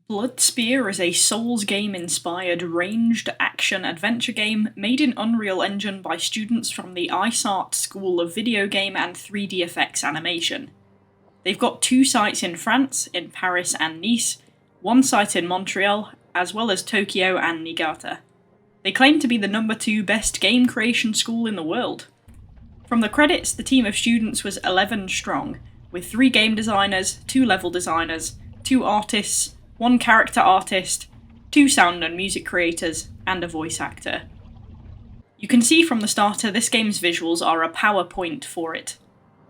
Bloodspear is a Souls game-inspired ranged action-adventure game made in Unreal Engine by students from the ISART School of Video Game and 3D Effects Animation. They've got 2 sites in France, in Paris and Nice, 1 site in Montreal, as well as Tokyo and Niigata. They claim to be the number 2 best game creation school in the world. From the credits, the team of students was 11 strong, with 3 game designers, 2 level designers, 2 artists, 1 character artist, 2 sound and music creators, and a voice actor. You can see from the starter this game's visuals are a PowerPoint for it.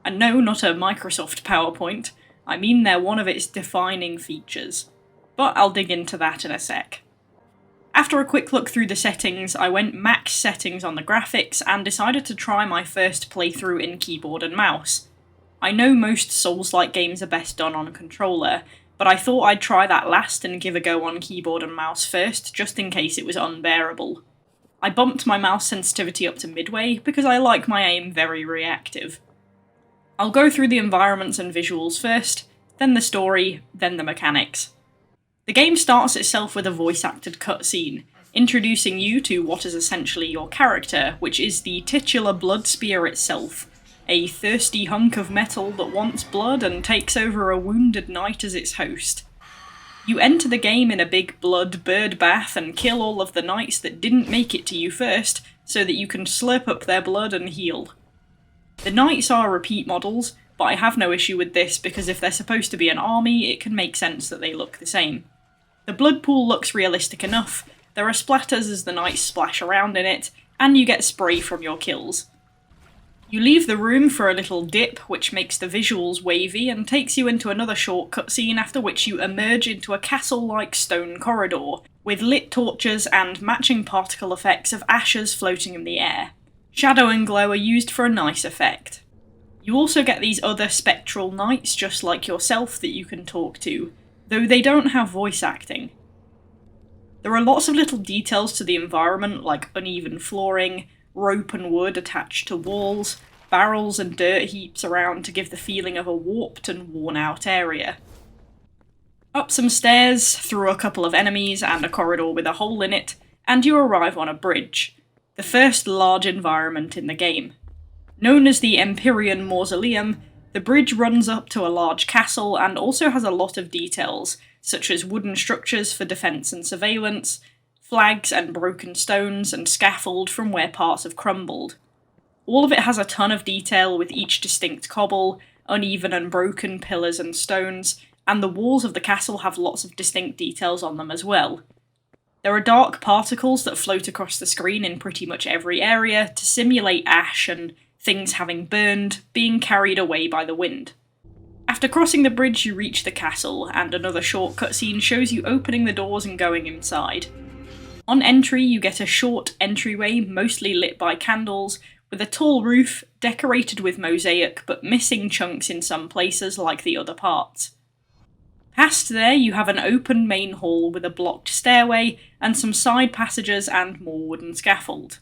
And no, not a Microsoft PowerPoint, I mean they're one of its defining features. But I'll dig into that in a sec. After a quick look through the settings, I went max settings on the graphics and decided to try my first playthrough in keyboard and mouse. I know most Souls-like games are best done on a controller, but I thought I'd try that last and give a go on keyboard and mouse first, just in case it was unbearable. I bumped my mouse sensitivity up to midway, because I like my aim very reactive. I'll go through the environments and visuals first, then the story, then the mechanics. The game starts itself with a voice-acted cutscene, introducing you to what is essentially your character, which is the titular Bloodspear itself, a thirsty hunk of metal that wants blood and takes over a wounded knight as its host. You enter the game in a big blood bird bath and kill all of the knights that didn't make it to you first, so that you can slurp up their blood and heal. The knights are repeat models, but I have no issue with this because if they're supposed to be an army, it can make sense that they look the same. The blood pool looks realistic enough, there are splatters as the knights splash around in it, and you get spray from your kills. You leave the room for a little dip, which makes the visuals wavy and takes you into another short cutscene after which you emerge into a castle-like stone corridor, with lit torches and matching particle effects of ashes floating in the air. Shadow and glow are used for a nice effect. You also get these other spectral knights just like yourself that you can talk to, though they don't have voice acting. There are lots of little details to the environment, like uneven flooring, rope and wood attached to walls, barrels and dirt heaps around to give the feeling of a warped and worn-out area. Up some stairs, through a couple of enemies and a corridor with a hole in it, and you arrive on a bridge, the first large environment in the game. Known as the Empyrean Mausoleum, the bridge runs up to a large castle and also has a lot of details, such as wooden structures for defence and surveillance, flags and broken stones, and scaffold from where parts have crumbled. All of it has a ton of detail with each distinct cobble, uneven and broken pillars and stones, and the walls of the castle have lots of distinct details on them as well. There are dark particles that float across the screen in pretty much every area to simulate ash and things having burned, being carried away by the wind. After crossing the bridge you reach the castle, and another short cutscene shows you opening the doors and going inside. On entry, you get a short entryway, mostly lit by candles, with a tall roof, decorated with mosaic, but missing chunks in some places like the other parts. Past there, you have an open main hall with a blocked stairway, and some side passages and more wooden scaffold.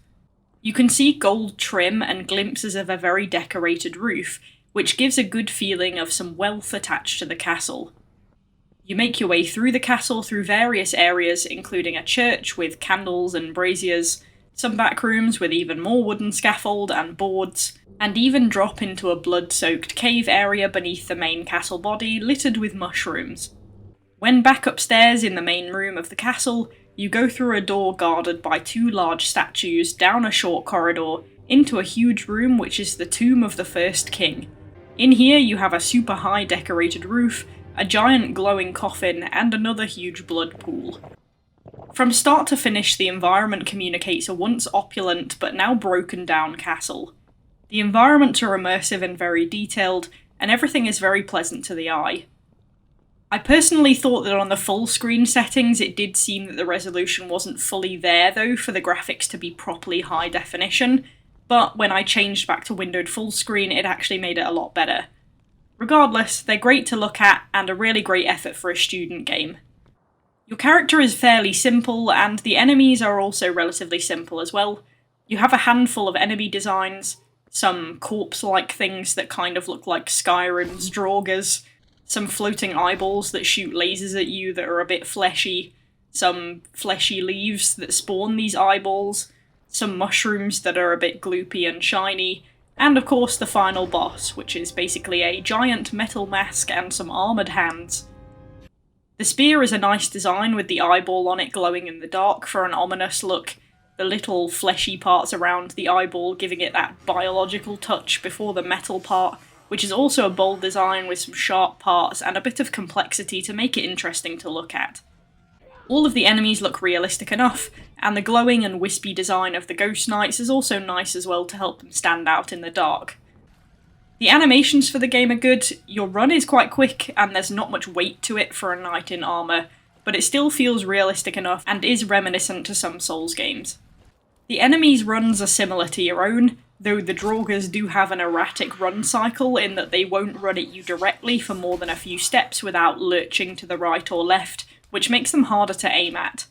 You can see gold trim and glimpses of a very decorated roof, which gives a good feeling of some wealth attached to the castle. You make your way through the castle through various areas, including a church with candles and braziers, some back rooms with even more wooden scaffold and boards, and even drop into a blood-soaked cave area beneath the main castle body, littered with mushrooms. When back upstairs in the main room of the castle, you go through a door guarded by 2 large statues down a short corridor, into a huge room which is the tomb of the first king. In here you have a super high decorated roof, a giant glowing coffin, and another huge blood pool. From start to finish, the environment communicates a once opulent but now broken down castle. The environments are immersive and very detailed, and everything is very pleasant to the eye. I personally thought that on the full screen settings it did seem that the resolution wasn't fully there though for the graphics to be properly high definition, but when I changed back to windowed full screen it actually made it a lot better. Regardless, they're great to look at and a really great effort for a student game. Your character is fairly simple, and the enemies are also relatively simple as well. You have a handful of enemy designs, some corpse-like things that kind of look like Skyrim's Draugrs, some floating eyeballs that shoot lasers at you that are a bit fleshy, some fleshy leaves that spawn these eyeballs, some mushrooms that are a bit gloopy and shiny, and of course the final boss, which is basically a giant metal mask and some armoured hands. The spear is a nice design with the eyeball on it glowing in the dark for an ominous look, the little fleshy parts around the eyeball giving it that biological touch before the metal part, which is also a bold design with some sharp parts and a bit of complexity to make it interesting to look at. All of the enemies look realistic enough, and the glowing and wispy design of the Ghost Knights is also nice as well to help them stand out in the dark. The animations for the game are good, your run is quite quick, and there's not much weight to it for a knight in armour, but it still feels realistic enough and is reminiscent to some Souls games. The enemies' runs are similar to your own, though the Draugrs do have an erratic run cycle in that they won't run at you directly for more than a few steps without lurching to the right or left, which makes them harder to aim at.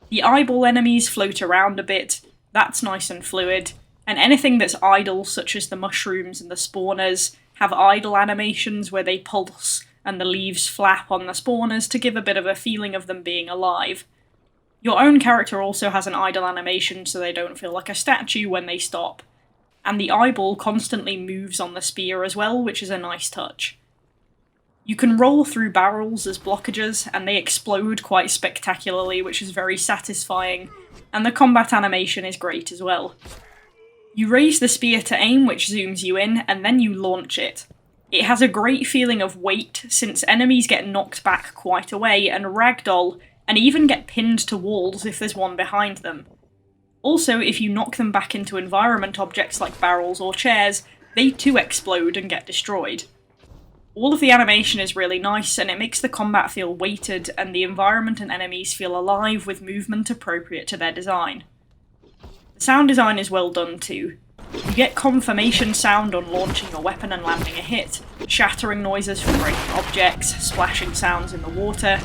The eyeball enemies float around a bit, that's nice and fluid, and anything that's idle, such as the mushrooms and the spawners, have idle animations where they pulse and the leaves flap on the spawners to give a bit of a feeling of them being alive. Your own character also has an idle animation so they don't feel like a statue when they stop, and the eyeball constantly moves on the spear as well, which is a nice touch. You can roll through barrels as blockages, and they explode quite spectacularly, which is very satisfying, and the combat animation is great as well. You raise the spear to aim, which zooms you in, and then you launch it. It has a great feeling of weight, since enemies get knocked back quite a way, and ragdoll, and even get pinned to walls if there's one behind them. Also, if you knock them back into environment objects like barrels or chairs, they too explode and get destroyed. All of the animation is really nice, and it makes the combat feel weighted, and the environment and enemies feel alive with movement appropriate to their design. The sound design is well done too. You get confirmation sound on launching a weapon and landing a hit, shattering noises from breaking objects, splashing sounds in the water.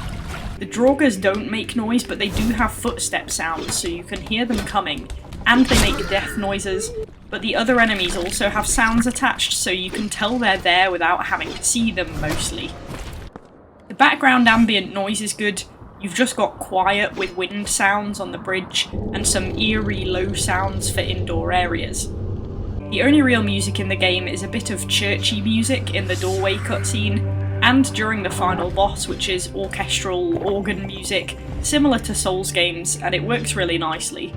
The Draugrs don't make noise, but they do have footstep sounds, so you can hear them coming, and they make death noises, but the other enemies also have sounds attached, so you can tell they're there without having to see them, mostly. The background ambient noise is good. You've just got quiet with wind sounds on the bridge, and some eerie low sounds for indoor areas. The only real music in the game is a bit of churchy music in the doorway cutscene, and during the final boss, which is orchestral organ music, similar to Souls games, and it works really nicely.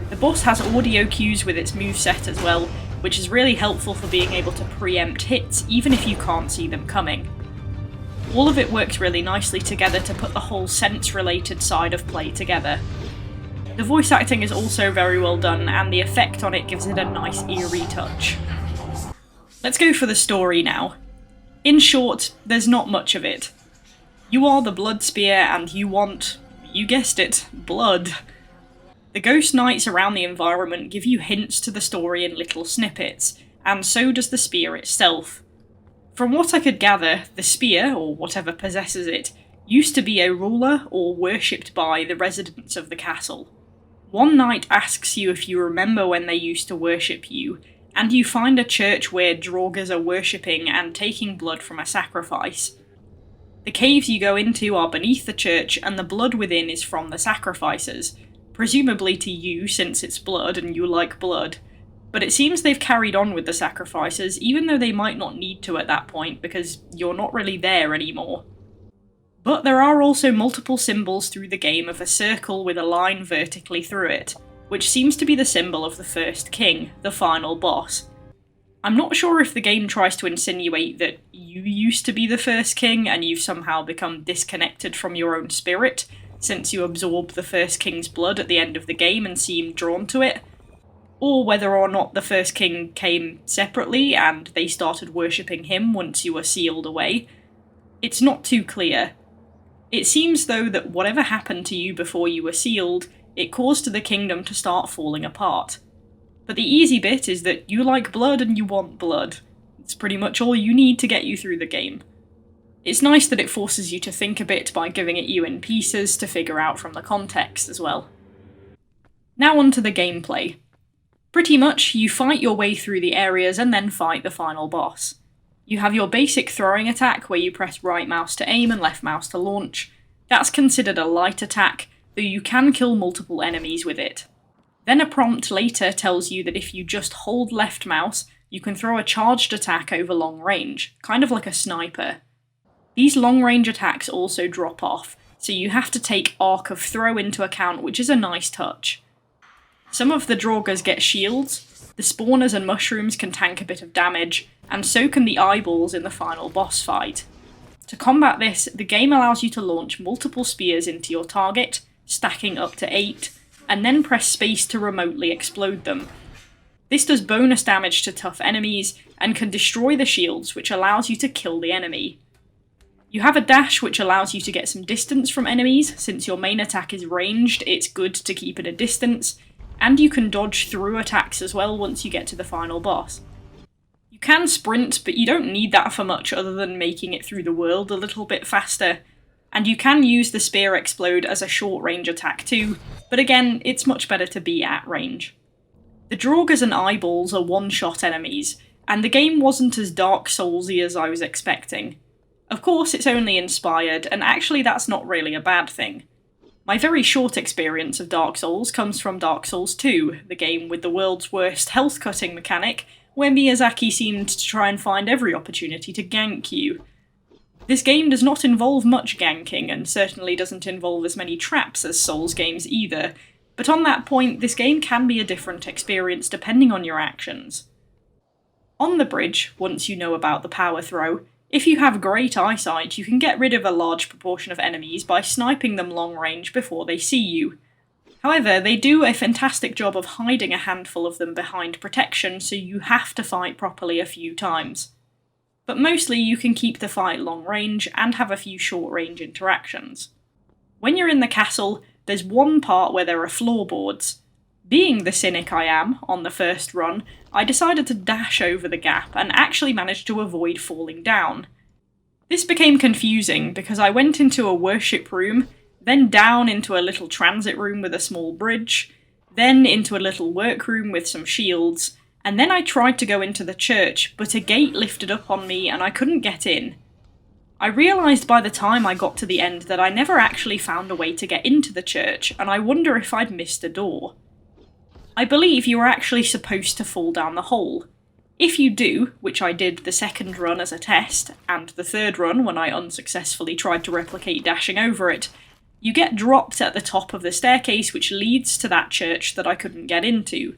The boss has audio cues with its moveset as well, which is really helpful for being able to preempt hits, even if you can't see them coming. All of it works really nicely together to put the whole sense-related side of play together. The voice acting is also very well done, and the effect on it gives it a nice eerie touch. Let's go for the story now. In short, there's not much of it. You are the Blood Spear, and you want, you guessed it, blood. The Ghost Knights around the environment give you hints to the story in little snippets, and so does the spear itself. From what I could gather, the spear, or whatever possesses it, used to be a ruler or worshipped by the residents of the castle. One knight asks you if you remember when they used to worship you, and you find a church where Draugrs are worshipping and taking blood from a sacrifice. The caves you go into are beneath the church, and the blood within is from the sacrifices, presumably to you since it's blood and you like blood, but it seems they've carried on with the sacrifices even though they might not need to at that point because you're not really there anymore. But there are also multiple symbols through the game of a circle with a line vertically through it, which seems to be the symbol of the first king, the final boss. I'm not sure if the game tries to insinuate that you used to be the first king and you've somehow become disconnected from your own spirit, since you absorb the first king's blood at the end of the game and seem drawn to it, or whether or not the first king came separately and they started worshipping him once you were sealed away. It's not too clear. It seems though that whatever happened to you before you were sealed, it caused the kingdom to start falling apart. But the easy bit is that you like blood and you want blood. It's pretty much all you need to get you through the game. It's nice that it forces you to think a bit by giving it you in pieces to figure out from the context as well. Now on to the gameplay. Pretty much, you fight your way through the areas and then fight the final boss. You have your basic throwing attack where you press right mouse to aim and left mouse to launch. That's considered a light attack, though you can kill multiple enemies with it. Then a prompt later tells you that if you just hold left mouse, you can throw a charged attack over long range, kind of like a sniper. These long range attacks also drop off, so you have to take arc of throw into account, which is a nice touch. Some of the Draugrs get shields, the spawners and mushrooms can tank a bit of damage, and so can the eyeballs in the final boss fight. To combat this, the game allows you to launch multiple spears into your target, stacking up to 8, and then press space to remotely explode them. This does bonus damage to tough enemies, and can destroy the shields, which allows you to kill the enemy. You have a dash which allows you to get some distance from enemies. Since your main attack is ranged, it's good to keep at a distance, and you can dodge through attacks as well once you get to the final boss. You can sprint, but you don't need that for much other than making it through the world a little bit faster, and you can use the Spear Explode as a short range attack too, but again, it's much better to be at range. The Draugrs and Eyeballs are one-shot enemies, and the game wasn't as Dark Souls-y as I was expecting. Of course, it's only inspired, and actually that's not really a bad thing. My very short experience of Dark Souls comes from Dark Souls 2, the game with the world's worst health-cutting mechanic, where Miyazaki seemed to try and find every opportunity to gank you. This game does not involve much ganking, and certainly doesn't involve as many traps as Souls games either, but on that point, this game can be a different experience depending on your actions. On the bridge, once you know about the power throw, if you have great eyesight, you can get rid of a large proportion of enemies by sniping them long range before they see you. However, they do a fantastic job of hiding a handful of them behind protection, so you have to fight properly a few times. But mostly you can keep the fight long range and have a few short range interactions. When you're in the castle, there's one part where there are floorboards. Being the cynic I am, on the first run, I decided to dash over the gap and actually managed to avoid falling down. This became confusing because I went into a worship room, then down into a little transit room with a small bridge, then into a little workroom with some shields, and then I tried to go into the church, but a gate lifted up on me and I couldn't get in. I realised by the time I got to the end that I never actually found a way to get into the church, and I wonder if I'd missed a door. I believe you are actually supposed to fall down the hole. If you do, which I did the second run as a test, and the third run when I unsuccessfully tried to replicate dashing over it, you get dropped at the top of the staircase which leads to that church that I couldn't get into.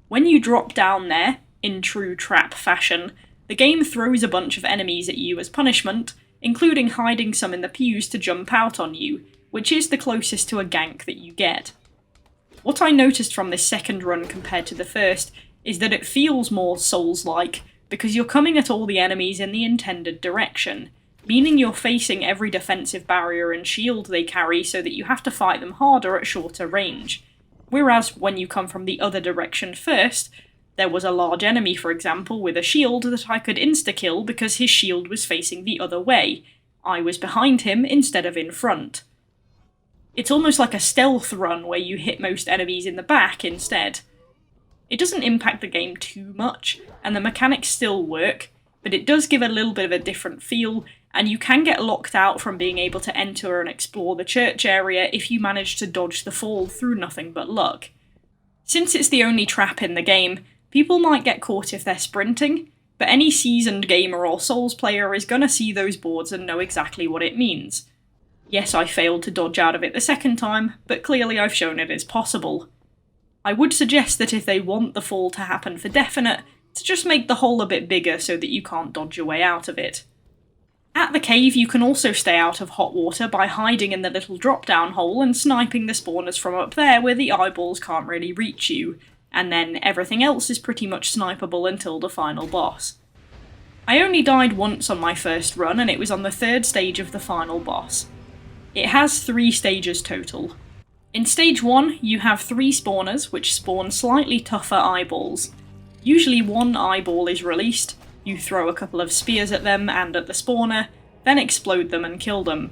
When you drop down there, in true trap fashion, the game throws a bunch of enemies at you as punishment, including hiding some in the pews to jump out on you, which is the closest to a gank that you get. What I noticed from this second run compared to the first is that it feels more Souls-like, because you're coming at all the enemies in the intended direction, meaning you're facing every defensive barrier and shield they carry so that you have to fight them harder at shorter range. Whereas when you come from the other direction first, there was a large enemy, for example, with a shield that I could insta-kill because his shield was facing the other way. I was behind him instead of in front. It's almost like a stealth run where you hit most enemies in the back instead. It doesn't impact the game too much, and the mechanics still work, but it does give a little bit of a different feel, and you can get locked out from being able to enter and explore the church area if you manage to dodge the fall through nothing but luck. Since it's the only trap in the game, people might get caught if they're sprinting, but any seasoned gamer or Souls player is gonna see those boards and know exactly what it means. Yes, I failed to dodge out of it the second time, but clearly I've shown it is possible. I would suggest that if they want the fall to happen for definite, to just make the hole a bit bigger so that you can't dodge your way out of it. At the cave, you can also stay out of hot water by hiding in the little drop-down hole and sniping the spawners from up there where the eyeballs can't really reach you, and then everything else is pretty much snipeable until the final boss. I only died once on my first run, and it was on the third stage of the final boss. It has 3 stages total. In stage 1, you have 3 spawners which spawn slightly tougher eyeballs. Usually one eyeball is released, you throw a couple of spears at them and at the spawner, then explode them and kill them.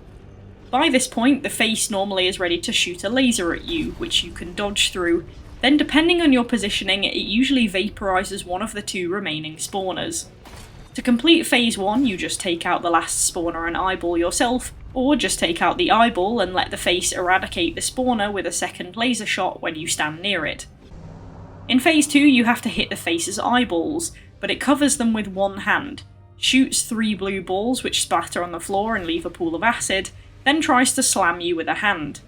By this point, the face normally is ready to shoot a laser at you, which you can dodge through, then depending on your positioning, it usually vaporizes one of the 2 remaining spawners. To complete Phase 1, you just take out the last spawner and eyeball yourself, or just take out the eyeball and let the face eradicate the spawner with a second laser shot when you stand near it. In Phase 2, you have to hit the face's eyeballs, but it covers them with one hand, shoots 3 blue balls which splatter on the floor and leave a pool of acid, then tries to slam you with a hand.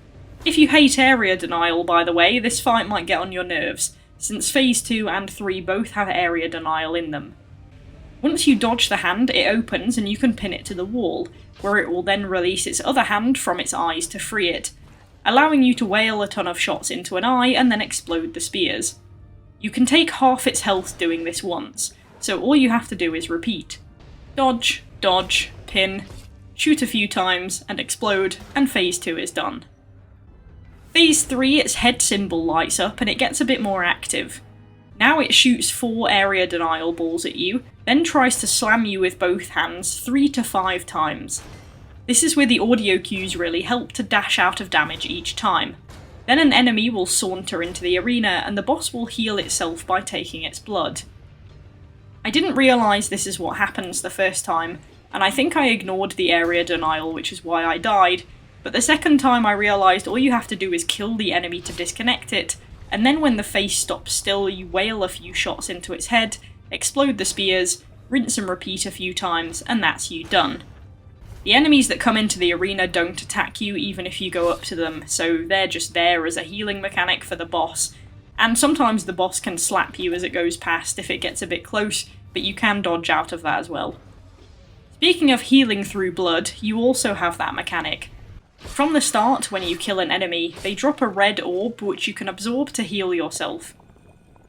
If you hate area denial, by the way, this fight might get on your nerves, since Phase 2 and 3 both have area denial in them. Once you dodge the hand, it opens and you can pin it to the wall, where it will then release its other hand from its eyes to free it, allowing you to whale a ton of shots into an eye and then explode the spears. You can take half its health doing this once, so all you have to do is repeat. Dodge, dodge, pin, shoot a few times, and explode, and Phase 2 is done. Phase 3, its head symbol lights up and it gets a bit more active. Now it shoots 4 area denial balls at you, then tries to slam you with both hands 3 to 5 times. This is where the audio cues really help to dash out of damage each time. Then an enemy will saunter into the arena and the boss will heal itself by taking its blood. I didn't realise this is what happens the first time, and I think I ignored the area denial, which is why I died, but the second time I realised all you have to do is kill the enemy to disconnect it, and then when the face stops still you whale a few shots into its head, explode the spears, rinse and repeat a few times, and that's you done. The enemies that come into the arena don't attack you even if you go up to them, so they're just there as a healing mechanic for the boss, and sometimes the boss can slap you as it goes past if it gets a bit close, but you can dodge out of that as well. Speaking of healing through blood, you also have that mechanic. From the start, when you kill an enemy, they drop a red orb which you can absorb to heal yourself.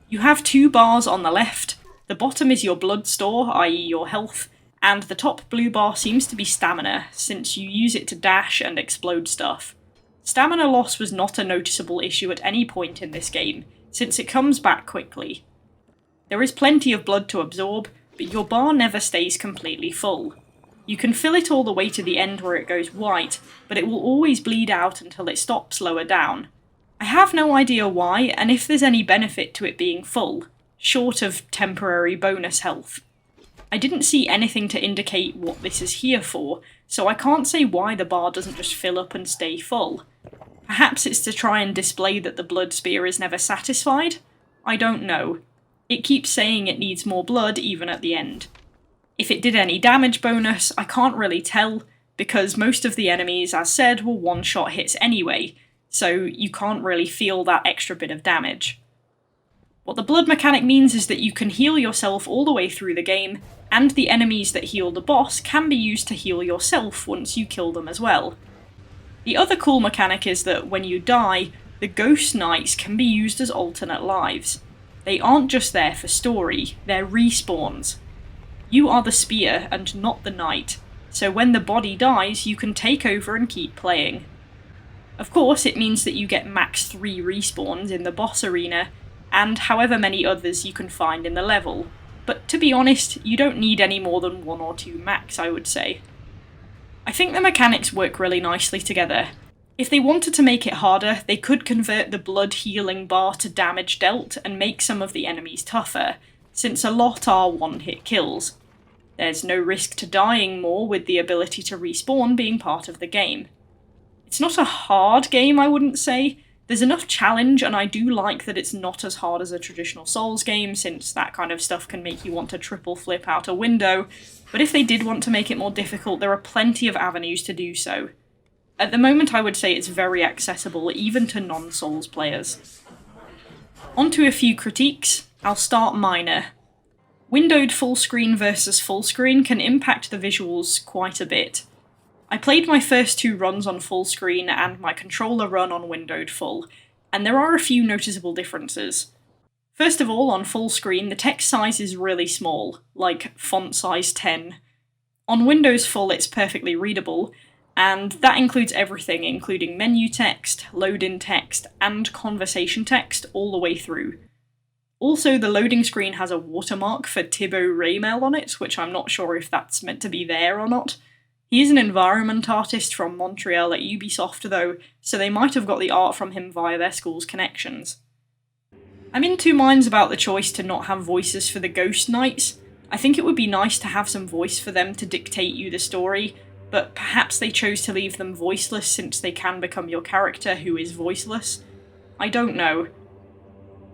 You have 2 bars on the left, the bottom is your blood store, i.e. your health, and the top blue bar seems to be stamina, since you use it to dash and explode stuff. Stamina loss was not a noticeable issue at any point in this game, since it comes back quickly. There is plenty of blood to absorb, but your bar never stays completely full. You can fill it all the way to the end where it goes white, but it will always bleed out until it stops lower down. I have no idea why, and if there's any benefit to it being full, short of temporary bonus health. I didn't see anything to indicate what this is here for, so I can't say why the bar doesn't just fill up and stay full. Perhaps it's to try and display that the blood spear is never satisfied? I don't know. It keeps saying it needs more blood even at the end. If it did any damage bonus, I can't really tell, because most of the enemies, as said, were one-shot hits anyway, so you can't really feel that extra bit of damage. What the blood mechanic means is that you can heal yourself all the way through the game, and the enemies that heal the boss can be used to heal yourself once you kill them as well. The other cool mechanic is that when you die, the ghost knights can be used as alternate lives. They aren't just there for story, they're respawns. You are the spear and not the knight, so when the body dies you can take over and keep playing. Of course it means that you get max 3 respawns in the boss arena, and however many others you can find in the level, but to be honest, you don't need any more than 1 or 2 max, I would say. I think the mechanics work really nicely together. If they wanted to make it harder, they could convert the blood healing bar to damage dealt and make some of the enemies tougher, since a lot are one-hit kills. There's no risk to dying more with the ability to respawn being part of the game. It's not a hard game, I wouldn't say. There's enough challenge, and I do like that it's not as hard as a traditional Souls game, since that kind of stuff can make you want to triple flip out a window, but if they did want to make it more difficult, there are plenty of avenues to do so. At the moment I would say it's very accessible, even to non-Souls players. On to a few critiques. I'll start minor. Windowed full screen versus full screen can impact the visuals quite a bit. I played my first 2 runs on full screen and my controller run on windowed full, and there are a few noticeable differences. First of all, on full screen the text size is really small, like font size 10. On Windows full it's perfectly readable, and that includes everything, including menu text, load-in text, and conversation text all the way through. Also, the loading screen has a watermark for Thibaut Raymel on it, which I'm not sure if that's meant to be there or not. He is an environment artist from Montreal at Ubisoft though, so they might have got the art from him via their school's connections. I'm in 2 minds about the choice to not have voices for the Ghost Knights. I think it would be nice to have some voice for them to dictate you the story, but perhaps they chose to leave them voiceless since they can become your character who is voiceless. I don't know.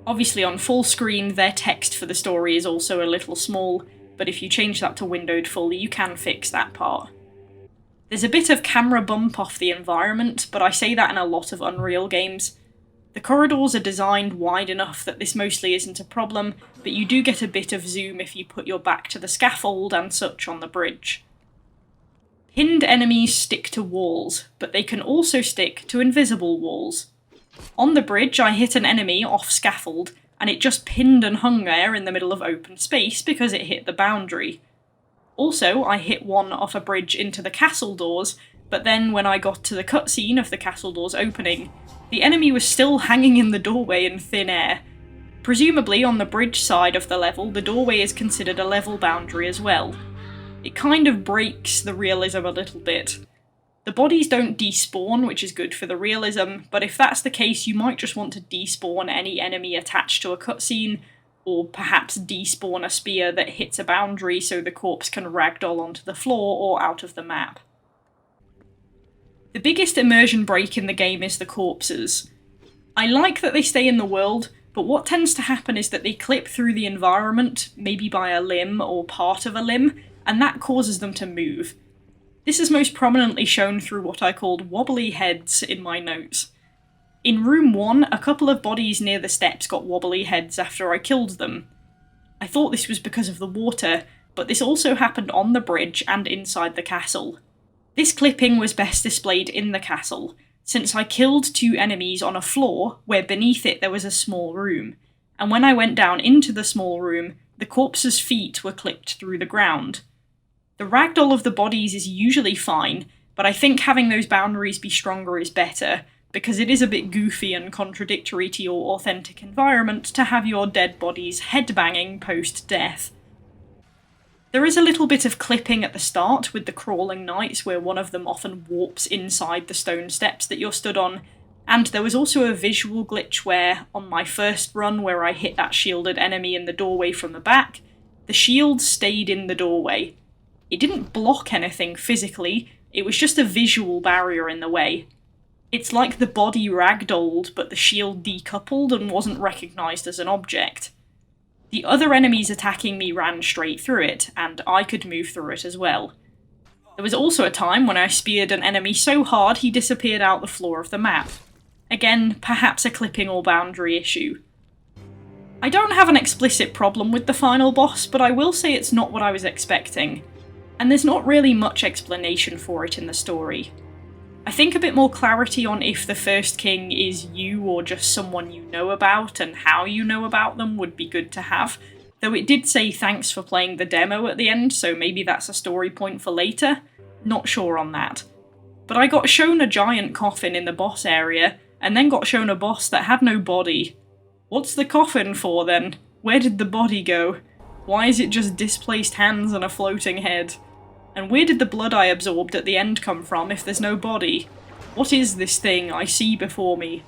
Obviously on full screen, their text for the story is also a little small, but if you change that to windowed fully, you can fix that part. There's a bit of camera bump off the environment, but I say that in a lot of Unreal games. The corridors are designed wide enough that this mostly isn't a problem, but you do get a bit of zoom if you put your back to the scaffold and such on the bridge. Pinned enemies stick to walls, but they can also stick to invisible walls. On the bridge, I hit an enemy off scaffold, and it just pinned and hung there in the middle of open space because it hit the boundary. Also, I hit one off a bridge into the castle doors, but then when I got to the cutscene of the castle doors opening, the enemy was still hanging in the doorway in thin air. Presumably on the bridge side of the level, the doorway is considered a level boundary as well. It kind of breaks the realism a little bit. The bodies don't despawn, which is good for the realism, but if that's the case, you might just want to despawn any enemy attached to a cutscene, or perhaps despawn a spear that hits a boundary so the corpse can ragdoll onto the floor or out of the map. The biggest immersion break in the game is the corpses. I like that they stay in the world, but what tends to happen is that they clip through the environment, maybe by a limb or part of a limb, and that causes them to move. This is most prominently shown through what I called wobbly heads in my notes. In room 1, a couple of bodies near the steps got wobbly heads after I killed them. I thought this was because of the water, but this also happened on the bridge and inside the castle. This clipping was best displayed in the castle, since I killed 2 enemies on a floor where beneath it there was a small room, and when I went down into the small room, the corpse's feet were clipped through the ground. The ragdoll of the bodies is usually fine, but I think having those boundaries be stronger is better, because it is a bit goofy and contradictory to your authentic environment to have your dead bodies headbanging post-death. There is a little bit of clipping at the start with the crawling knights where one of them often warps inside the stone steps that you're stood on, and there was also a visual glitch where, on my first run where I hit that shielded enemy in the doorway from the back, the shield stayed in the doorway. It didn't block anything physically, it was just a visual barrier in the way. It's like the body ragdolled, but the shield decoupled and wasn't recognised as an object. The other enemies attacking me ran straight through it, and I could move through it as well. There was also a time when I speared an enemy so hard he disappeared out the floor of the map. Again, perhaps a clipping or boundary issue. I don't have an explicit problem with the final boss, but I will say it's not what I was expecting. And there's not really much explanation for it in the story. I think a bit more clarity on if the first king is you or just someone you know about and how you know about them would be good to have, though it did say thanks for playing the demo at the end, so maybe that's a story point for later. Not sure on that. But I got shown a giant coffin in the boss area, and then got shown a boss that had no body. What's the coffin for then? Where did the body go? Why is it just displaced hands and a floating head? And where did the blood I absorbed at the end come from if there's no body? What is this thing I see before me?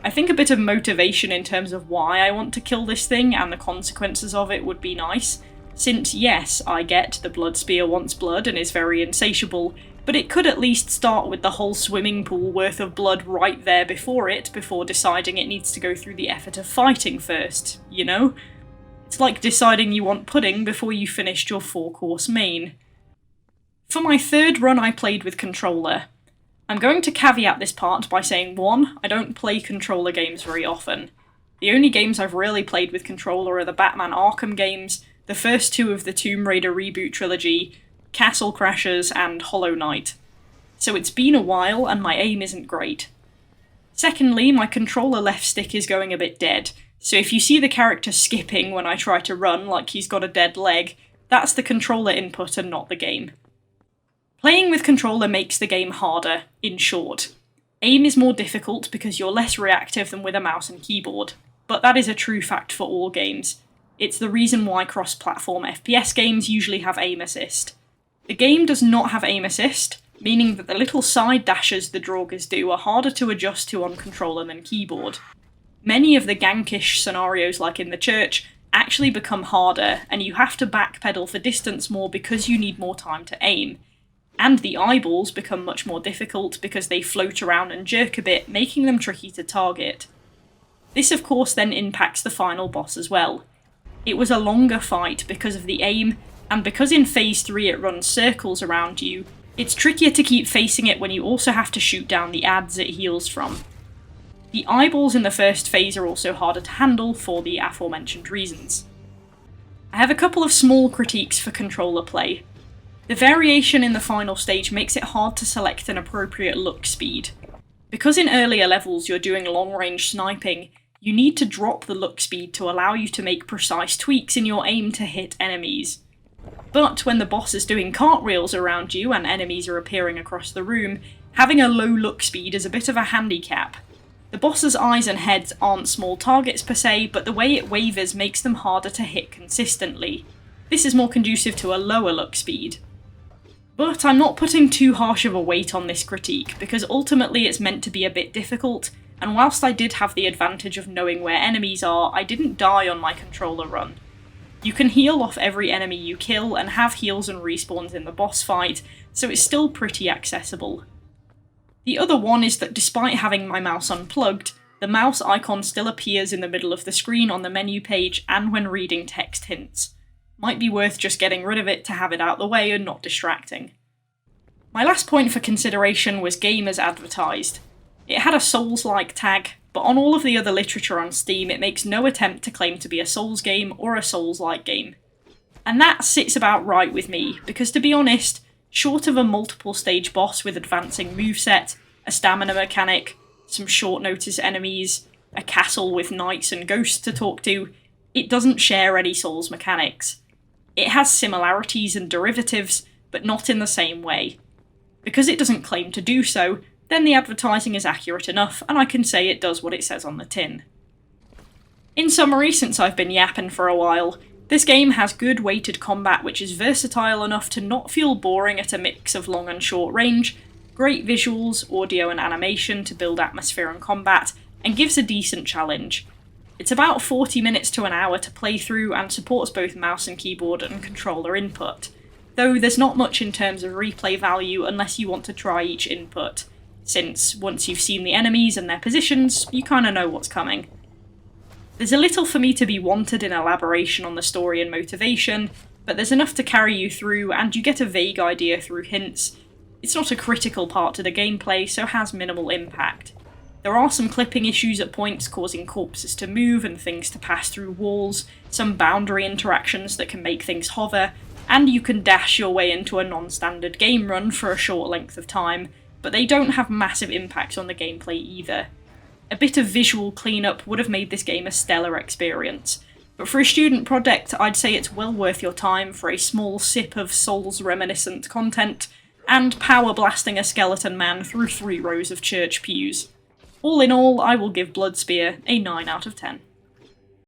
I think a bit of motivation in terms of why I want to kill this thing and the consequences of it would be nice, since yes, I get the blood spear wants blood and is very insatiable, but it could at least start with the whole swimming pool worth of blood right there before it, before deciding it needs to go through the effort of fighting first, you know? It's like deciding you want pudding before you finished your 4-course main. For my third run I played with controller. I'm going to caveat this part by saying 1, I don't play controller games very often. The only games I've really played with controller are the Batman Arkham games, the first 2 of the Tomb Raider reboot trilogy, Castle Crashers, and Hollow Knight. So it's been a while and my aim isn't great. Secondly, my controller left stick is going a bit dead, so if you see the character skipping when I try to run like he's got a dead leg, that's the controller input and not the game. Playing with controller makes the game harder, in short. Aim is more difficult because you're less reactive than with a mouse and keyboard, but that is a true fact for all games. It's the reason why cross-platform FPS games usually have aim assist. The game does not have aim assist, meaning that the little side dashes the Draugrs do are harder to adjust to on controller than keyboard. Many of the gankish scenarios like in the church actually become harder, and you have to backpedal for distance more because you need more time to aim. And the eyeballs become much more difficult because they float around and jerk a bit, making them tricky to target. This of course then impacts the final boss as well. It was a longer fight because of the aim, and because in Phase 3 it runs circles around you, it's trickier to keep facing it when you also have to shoot down the ads it heals from. The eyeballs in the first phase are also harder to handle for the aforementioned reasons. I have a couple of small critiques for controller play. The variation in the final stage makes it hard to select an appropriate look speed. Because in earlier levels you're doing long-range sniping, you need to drop the look speed to allow you to make precise tweaks in your aim to hit enemies. But when the boss is doing cartwheels around you and enemies are appearing across the room, having a low look speed is a bit of a handicap. The boss's eyes and heads aren't small targets per se, but the way it wavers makes them harder to hit consistently. This is more conducive to a lower look speed. But I'm not putting too harsh of a weight on this critique, because ultimately it's meant to be a bit difficult, and whilst I did have the advantage of knowing where enemies are, I didn't die on my controller run. You can heal off every enemy you kill and have heals and respawns in the boss fight, so it's still pretty accessible. The other one is that despite having my mouse unplugged, the mouse icon still appears in the middle of the screen on the menu page and when reading text hints. Might be worth just getting rid of it to have it out the way and not distracting. My last point for consideration was game as advertised. It had a Souls-like tag, but on all of the other literature on Steam it makes no attempt to claim to be a Souls game or a Souls-like game. And that sits about right with me, because to be honest, short of a multiple stage boss with advancing moveset, a stamina mechanic, some short notice enemies, a castle with knights and ghosts to talk to, it doesn't share any Souls mechanics. It has similarities and derivatives, but not in the same way. Because it doesn't claim to do so, then the advertising is accurate enough, and I can say it does what it says on the tin. In summary, since I've been yapping for a while, this game has good weighted combat which is versatile enough to not feel boring at a mix of long and short range, great visuals, audio and animation to build atmosphere and combat, and gives a decent challenge. It's about 40 minutes to an hour to play through and supports both mouse and keyboard and controller input, though there's not much in terms of replay value unless you want to try each input, since once you've seen the enemies and their positions, you kinda know what's coming. There's a little for me to be wanted in elaboration on the story and motivation, but there's enough to carry you through and you get a vague idea through hints. It's not a critical part to the gameplay, so has minimal impact. There are some clipping issues at points causing corpses to move and things to pass through walls, some boundary interactions that can make things hover, and you can dash your way into a non-standard game run for a short length of time, but they don't have massive impacts on the gameplay either. A bit of visual cleanup would have made this game a stellar experience, but for a student project I'd say it's well worth your time for a small sip of Souls-reminiscent content, and power blasting a skeleton man through 3 rows of church pews. All in all, I will give Bloodspear a 9 out of 10.